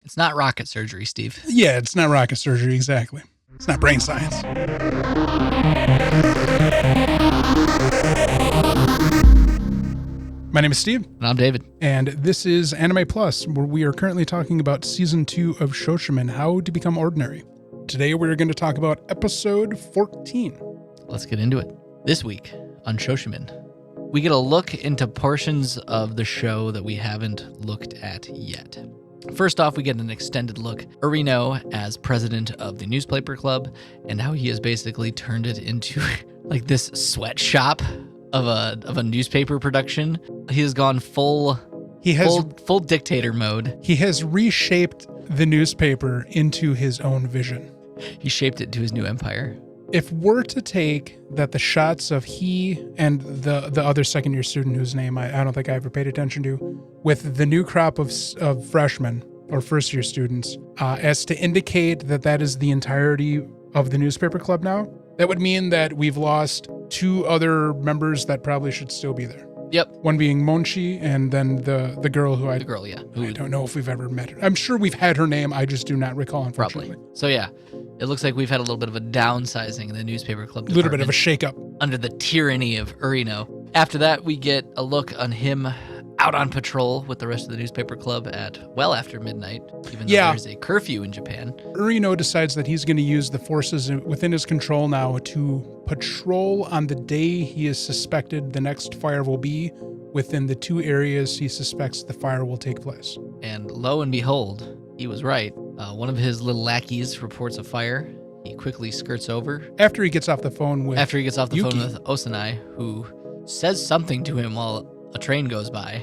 It's not rocket surgery, Steve. Yeah, it's not rocket surgery, exactly. It's not brain science. My name is Steve. And I'm David. And this is Anime Plus, where we are currently talking about Season 2 of Shoshimin, How to Become Ordinary. Today we're going to talk about Episode 14. Let's get into it. This week on Shoshimin, we get a look into portions of the show that we haven't looked at yet. First off, we get an extended look. Urino as president of the newspaper club, and how he has basically turned it into like this sweatshop of a newspaper production. He has gone full dictator mode. He has reshaped the newspaper into his own vision. He shaped it to his new empire. If we're to take that the shots of he and the other second-year student whose name I don't think I ever paid attention to, with the new crop of freshmen or first-year students, as to indicate that is the entirety of the newspaper club now, that would mean that we've lost two other members that probably should still be there. Yep. One being Monchi, and then the girl who I don't know if we've ever met her. I'm sure we've had her name. I just do not recall, unfortunately. Probably. So yeah, it looks like we've had a little bit of a downsizing in the newspaper club department. A little bit of a shakeup. Under the tyranny of Urino. After that, we get a look on him out on patrol with the rest of the newspaper club at well after midnight, even though there's a curfew in Japan. Urino decides that he's going to use the forces within his control now to patrol on the day he is suspected the next fire will be within the two areas he suspects the fire will take place. And lo and behold, he was right. One of his little lackeys reports a fire. He quickly skirts over. After he gets off the phone with phone with Osanai, who says something to him while a train goes by,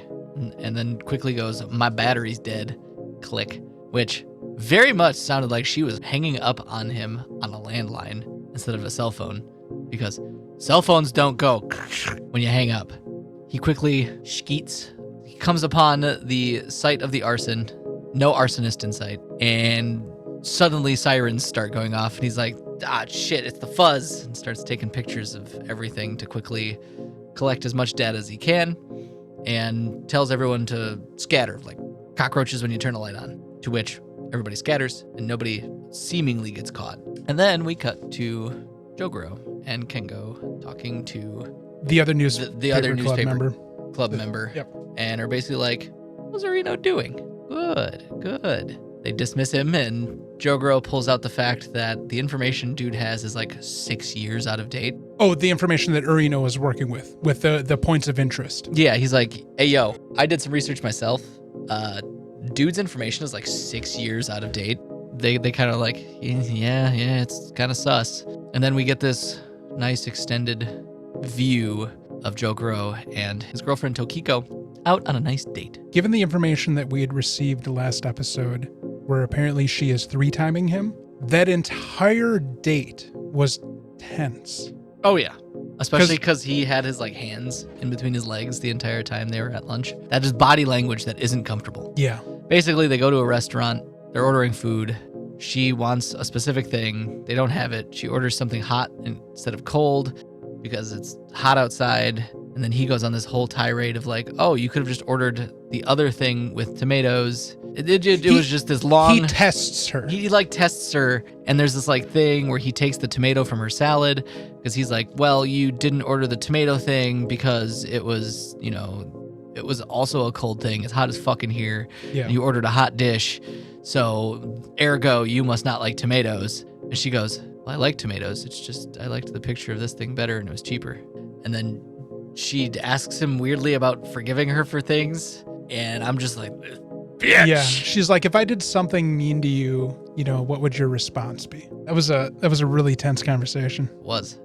and then quickly goes, "My battery's dead." Click. Which very much sounded like she was hanging up on him on a landline instead of a cell phone, because cell phones don't go when you hang up. He quickly skeets. He comes upon the site of the arson. No arsonist in sight. And suddenly sirens start going off, and he's like, shit, it's the fuzz, and starts taking pictures of everything to quickly collect as much data as he can, and tells everyone to scatter, like cockroaches when you turn a light on, to which everybody scatters, and nobody seemingly gets caught. And then we cut to Jogoro and Kengo talking to the other newspaper club member. Yep. And are basically like, "What's Urino doing? Good. They dismiss him, and Jogoro pulls out the fact that the information dude has is like 6 years out of date. Oh, the information that Urino is working with the points of interest. Yeah, he's like, "Hey, yo, I did some research myself. Dude's information is like 6 years out of date." They kind of like, yeah, it's kind of sus. And then we get this nice extended view of Jogoro and his girlfriend Tokiko out on a nice date. Given the information that we had received last episode, where apparently she is 3-timing him, that entire date was tense. Oh yeah, especially because he had his like hands in between his legs the entire time they were at lunch. That is body language that isn't comfortable. Yeah. Basically, they go to a restaurant, they're ordering food. She wants a specific thing, they don't have it. She orders something hot instead of cold because it's hot outside. And then he goes on this whole tirade of like, "Oh, you could have just ordered the other thing with tomatoes." It was just this long... He tests her. He like tests her, and there's this like thing where he takes the tomato from her salad, because he's like, "Well, you didn't order the tomato thing because it was, it was also a cold thing. It's hot as fuck in here. Yeah. You ordered a hot dish, so ergo, you must not like tomatoes." And she goes, "Well, I like tomatoes. It's just I liked the picture of this thing better, and it was cheaper." And then she asks him weirdly about forgiving her for things, and I'm just like, bitch. Yeah, she's like, "If I did something mean to you, what would your response be?" That was a really tense conversation.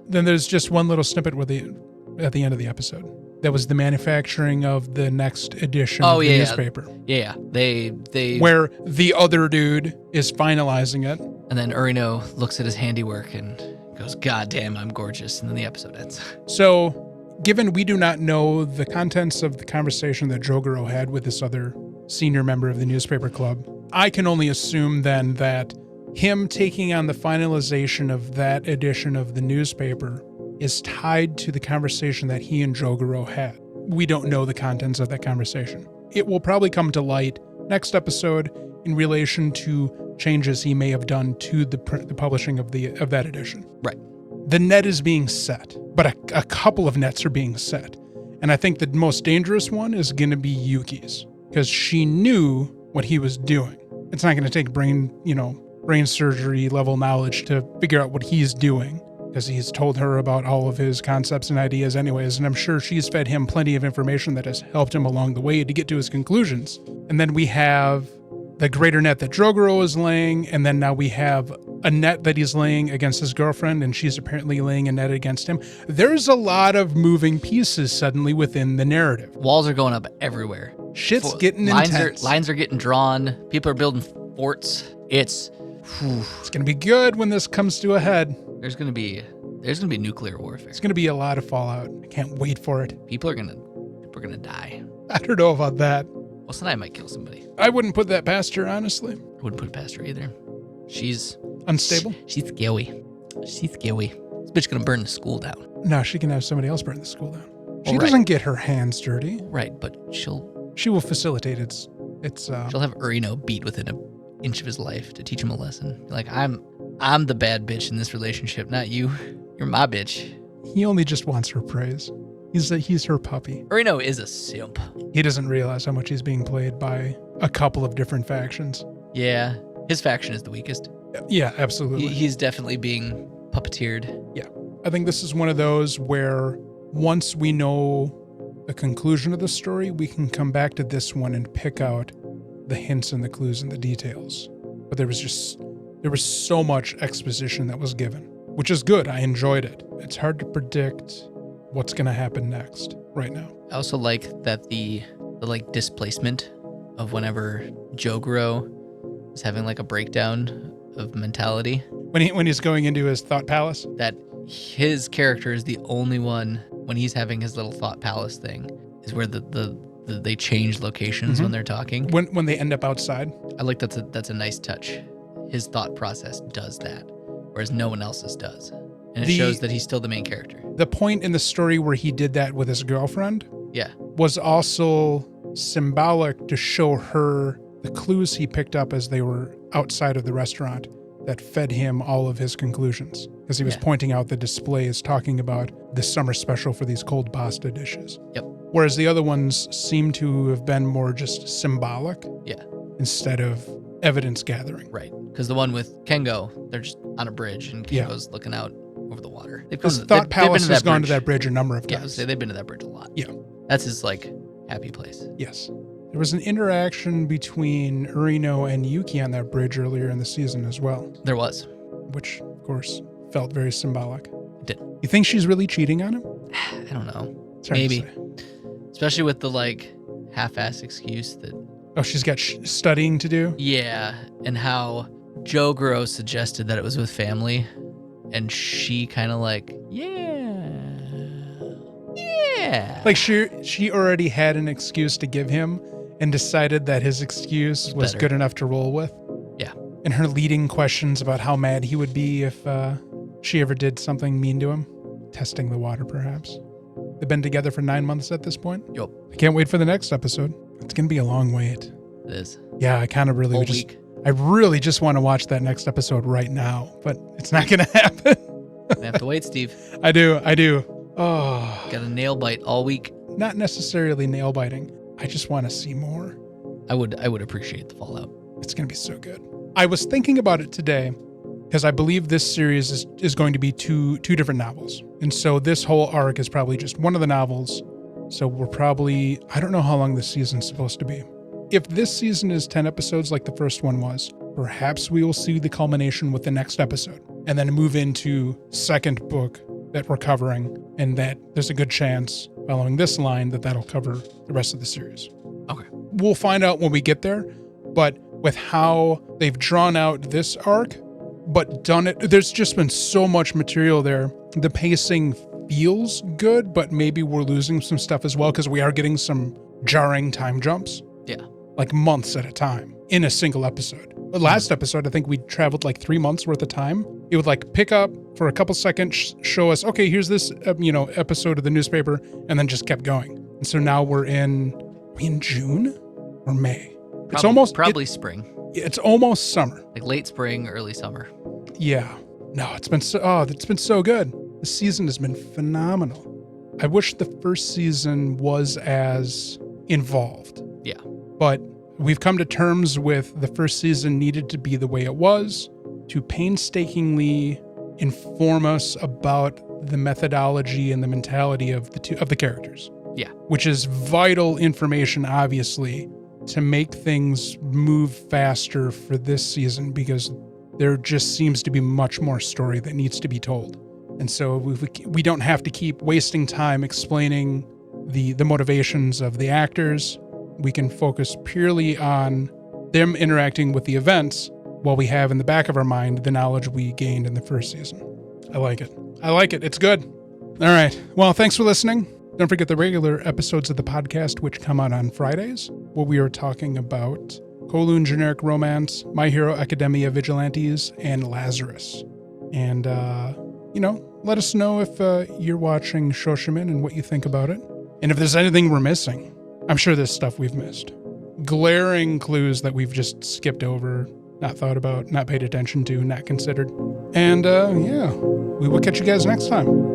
Then there's just one little snippet at the end of the episode. That was the manufacturing of the next edition of the newspaper. Yeah, they where the other dude is finalizing it, and then Urino looks at his handiwork and goes, "God damn, I'm gorgeous," and then the episode ends. So, given we do not know the contents of the conversation that Jogoro had with this other senior member of the newspaper club, I can only assume then that him taking on the finalization of that edition of the newspaper is tied to the conversation that he and Jogoro had. We don't know the contents of that conversation. It will probably come to light next episode, in relation to changes he may have done to the publishing of that edition. Right. The net is being set, but a couple of nets are being set. And I think the most dangerous one is going to be Yuki's, because she knew what he was doing. It's not going to take brain surgery level knowledge to figure out what he's doing, because he's told her about all of his concepts and ideas anyways, and I'm sure she's fed him plenty of information that has helped him along the way to get to his conclusions. And then we have the greater net that Jogoro is laying, and then now we have a net that he's laying against his girlfriend, and she's apparently laying a net against him. There's a lot of moving pieces suddenly within the narrative. Walls are going up everywhere. Shit's getting intense. Lines are getting drawn. People are building forts. It's gonna be good when this comes to a head. There's gonna be nuclear warfare. It's gonna be a lot of fallout. I can't wait for it. People are gonna die. I don't know about that. Well, tonight might kill somebody. I wouldn't put that past her, honestly. I wouldn't put it past her either. She's unstable. She's scary. She's scary. This bitch gonna burn the school down. No, she can have somebody else burn the school down. She doesn't get her hands dirty. Right, but she will facilitate its. She'll have Urino beat within an inch of his life to teach him a lesson. Like, I'm the bad bitch in this relationship, not you. You're my bitch. He only just wants her praise. He's her puppy. Urino is a simp. He doesn't realize how much he's being played by a couple of different factions. Yeah, his faction is the weakest. Yeah, absolutely. He's definitely being puppeteered. Yeah. I think this is one of those where once we know the conclusion of the story, we can come back to this one and pick out the hints and the clues and the details. But there was so much exposition that was given, which is good. I enjoyed it. It's hard to predict what's going to happen next right now. I also like that the displacement of whenever Jogoro is having like a breakdown of mentality. When he's going into his thought palace? That his character is the only one, when he's having his little thought palace thing, is where they change locations when they're talking. When they end up outside. I like that's a nice touch. His thought process does that, whereas no one else's does. And it shows that he's still the main character. The point in the story where he did that with his girlfriend was also symbolic to show her the clues he picked up as they were outside of the restaurant that fed him all of his conclusions. Because he was pointing out the displays talking about the summer special for these cold pasta dishes. Yep. Whereas the other ones seem to have been more just symbolic. Yeah. Instead of evidence gathering. Right. Because the one with Kengo, they're just on a bridge and Kengo's looking out over the water. His thought palace has gone to that bridge a number of times. Yeah, they've been to that bridge a lot. Yeah. That's his happy place. Yes. There was an interaction between Urino and Yuki on that bridge earlier in the season as well. There was. Which, of course, felt very symbolic. It did. You think she's really cheating on him? I don't know. Maybe. Especially with the half-ass excuse that... Oh, she's got studying to do? Yeah. And how Jogoro suggested that it was with family. And she kind of yeah. Like she already had an excuse to give him and decided that his excuse was good enough to roll with. Yeah. And her leading questions about how mad he would be if she ever did something mean to him. Testing the water, perhaps. They've been together for 9 months at this point. Yep. I can't wait for the next episode. It's going to be a long wait. It is. Yeah, I kind of really I really just want to watch that next episode right now, but it's not going to happen. I have to wait, Steve. I do. Oh. Got a nail bite all week. Not necessarily nail biting. I just want to see more. I would appreciate the fallout. It's going to be so good. I was thinking about it today because I believe this series is going to be two different novels. And so this whole arc is probably just one of the novels. So we're probably, I don't know how long this season's supposed to be. If this season is 10 episodes like the first one was, perhaps we will see the culmination with the next episode and then move into second book that we're covering, and that there's a good chance following this line that'll cover the rest of the series. Okay. We'll find out when we get there, but with how they've drawn out this arc, but done it, there's just been so much material there. The pacing feels good, but maybe we're losing some stuff as well because we are getting some jarring time jumps. Yeah. Like months at a time in a single episode. The last episode, I think we traveled 3 months worth of time. It would pick up for a couple seconds, show us, okay, here's this, episode of the newspaper, and then just kept going. And so now we're in June or May. It's almost probably spring. It's almost summer. Like late spring, early summer. Yeah. No, it's been so good. The season has been phenomenal. I wish the first season was as involved. Yeah. But we've come to terms with the first season needed to be the way it was to painstakingly inform us about the methodology and the mentality of the characters. Yeah. Which is vital information, obviously, to make things move faster for this season, because there just seems to be much more story that needs to be told. And so we don't have to keep wasting time explaining the motivations of the actors. We can focus purely on them interacting with the events while we have in the back of our mind the knowledge we gained in the first season. I like it. It's good. All right. Well, thanks for listening. Don't forget the regular episodes of the podcast, which come out on Fridays, where we are talking about Kowloon Generic Romance, My Hero Academia Vigilantes, and Lazarus. And, let us know if you're watching Shoshimin and what you think about it. And if there's anything we're missing. I'm sure there's stuff we've missed. Glaring clues that we've just skipped over, not thought about, not paid attention to, not considered. And, we will catch you guys next time.